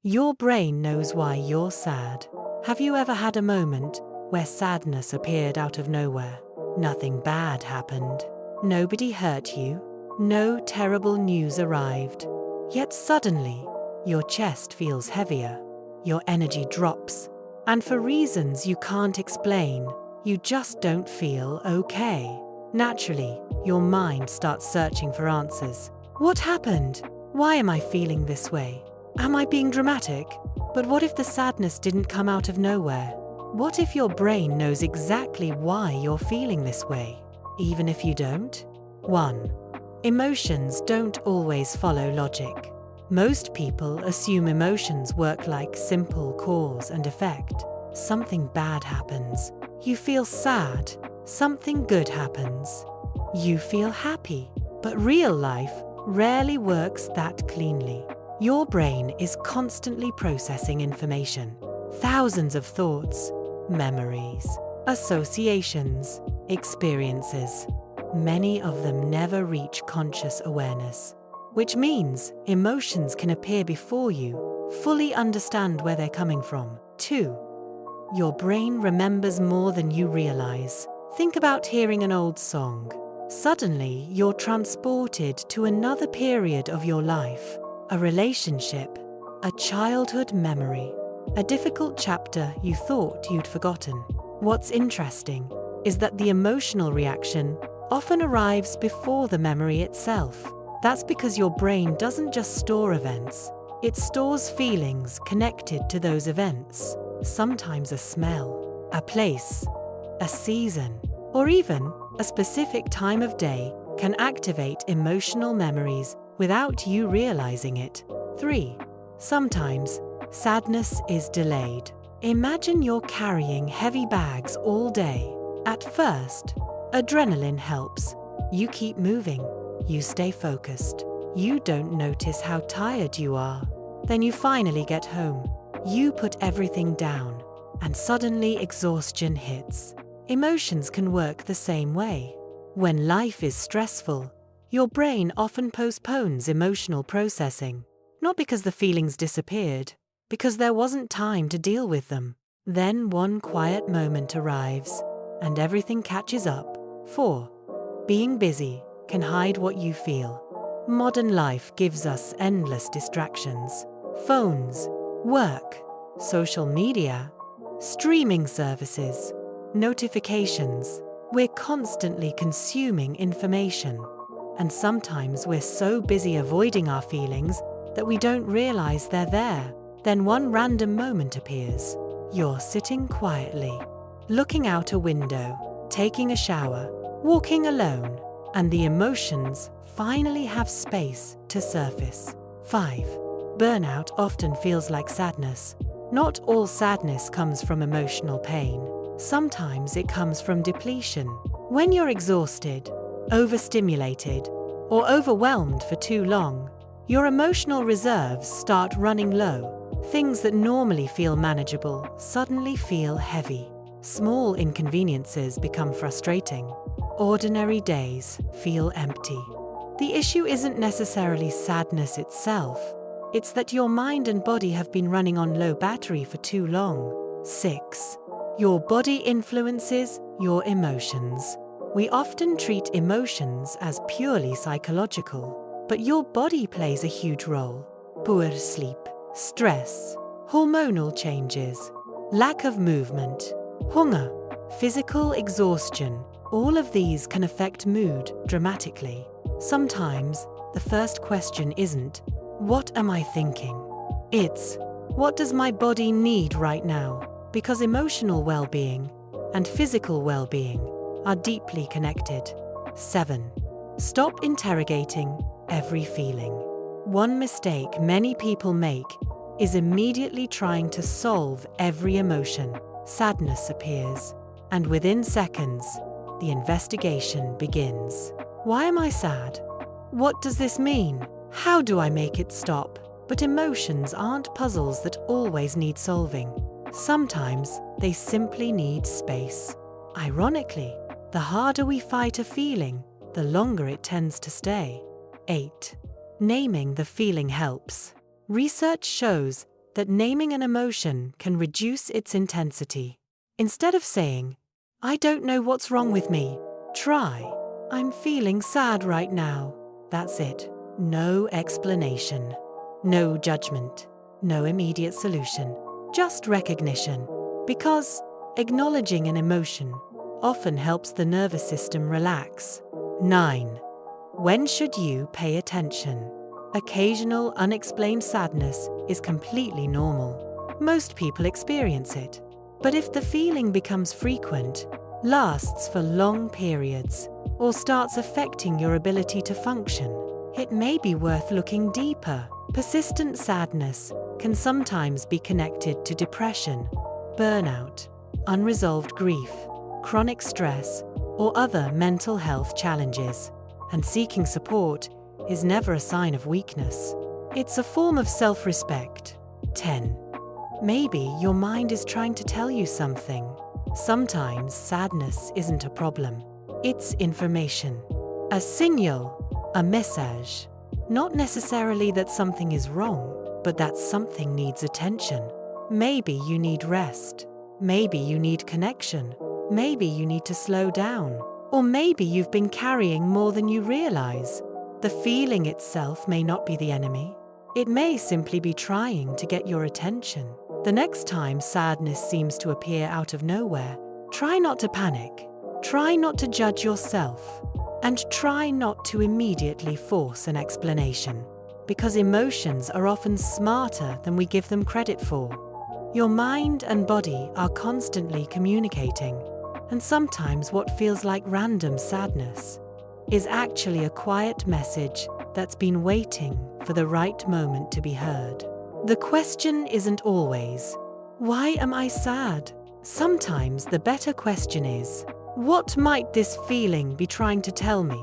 Your brain knows why you're sad. Have you ever had a moment where sadness appeared out of nowhere? Nothing bad happened. Nobody hurt you. No terrible news arrived. Yet suddenly, your chest feels heavier. Your energy drops. And for reasons you can't explain, you just don't feel okay. Naturally, your mind starts searching for answers. What happened? Why am I feeling this way? Am I being dramatic? But what if the sadness didn't come out of nowhere? What if your brain knows exactly why you're feeling this way, even if you don't? 1. Emotions don't always follow logic. Most people assume emotions work like simple cause and effect. Something bad happens. You feel sad. Something good happens. You feel happy. But real life rarely works that cleanly. Your brain is constantly processing information. Thousands of thoughts, memories, associations, experiences. Many of them never reach conscious awareness, which means emotions can appear before you fully understand where they're coming from. 2. Your brain remembers more than you realize. Think about hearing an old song. Suddenly, you're transported to another period of your life. A relationship, a childhood memory, a difficult chapter you thought you'd forgotten. What's interesting is that the emotional reaction often arrives before the memory itself. That's because your brain doesn't just store events, it stores feelings connected to those events. Sometimes a smell, a place, a season, or even a specific time of day can activate emotional memories without you realizing it. 3. Sometimes, sadness is delayed. Imagine you're carrying heavy bags all day. At first, adrenaline helps. You keep moving. You stay focused. You don't notice how tired you are. Then you finally get home. You put everything down, and suddenly exhaustion hits. Emotions can work the same way. When life is stressful, your brain often postpones emotional processing, not because the feelings disappeared, because there wasn't time to deal with them. Then one quiet moment arrives, and everything catches up. 4. Being busy can hide what you feel. Modern life gives us endless distractions. Phones, work, social media, streaming services, notifications. We're constantly consuming information. And sometimes we're so busy avoiding our feelings that we don't realize they're there. Then one random moment appears. You're sitting quietly, looking out a window, taking a shower, walking alone, and the emotions finally have space to surface. 5. Burnout often feels like sadness. Not all sadness comes from emotional pain. Sometimes it comes from depletion. When you're exhausted, overstimulated, or overwhelmed for too long, your emotional reserves start running low. Things that normally feel manageable suddenly feel heavy. Small inconveniences become frustrating. Ordinary days feel empty. The issue isn't necessarily sadness itself. It's that your mind and body have been running on low battery for too long. 6. Your body influences your emotions. We often treat emotions as purely psychological, but your body plays a huge role. Poor sleep, stress, hormonal changes, lack of movement, hunger, physical exhaustion, all of these can affect mood dramatically. Sometimes, the first question isn't, "What am I thinking?" It's, "What does my body need right now?" Because emotional well-being and physical well-being are deeply connected. 7. Stop interrogating every feeling. One mistake many people make is immediately trying to solve every emotion. Sadness appears, and within seconds, the investigation begins. Why am I sad? What does this mean? How do I make it stop? But emotions aren't puzzles that always need solving. Sometimes they simply need space. Ironically, the harder we fight a feeling, the longer it tends to stay. 8. Naming the feeling helps. Research shows that naming an emotion can reduce its intensity. Instead of saying, "I don't know what's wrong with me," try, "I'm feeling sad right now." That's it. No explanation. No judgment. No immediate solution. Just recognition. Because acknowledging an emotion often helps the nervous system relax. 9. When should you pay attention? Occasional unexplained sadness is completely normal. Most people experience it. But if the feeling becomes frequent, lasts for long periods, or starts affecting your ability to function, it may be worth looking deeper. Persistent sadness can sometimes be connected to depression, burnout, unresolved grief, chronic stress, or other mental health challenges, and seeking support is never a sign of weakness. It's a form of self-respect. 10. Maybe your mind is trying to tell you something. Sometimes sadness isn't a problem. It's information. A signal, a message. Not necessarily that something is wrong, but that something needs attention. Maybe you need rest. Maybe you need connection. Maybe you need to slow down. Or maybe you've been carrying more than you realize. The feeling itself may not be the enemy. It may simply be trying to get your attention. The next time sadness seems to appear out of nowhere, try not to panic. Try not to judge yourself. And try not to immediately force an explanation. Because emotions are often smarter than we give them credit for. Your mind and body are constantly communicating. And sometimes what feels like random sadness is actually a quiet message that's been waiting for the right moment to be heard. The question isn't always, "Why am I sad?" Sometimes the better question is, "What might this feeling be trying to tell me?"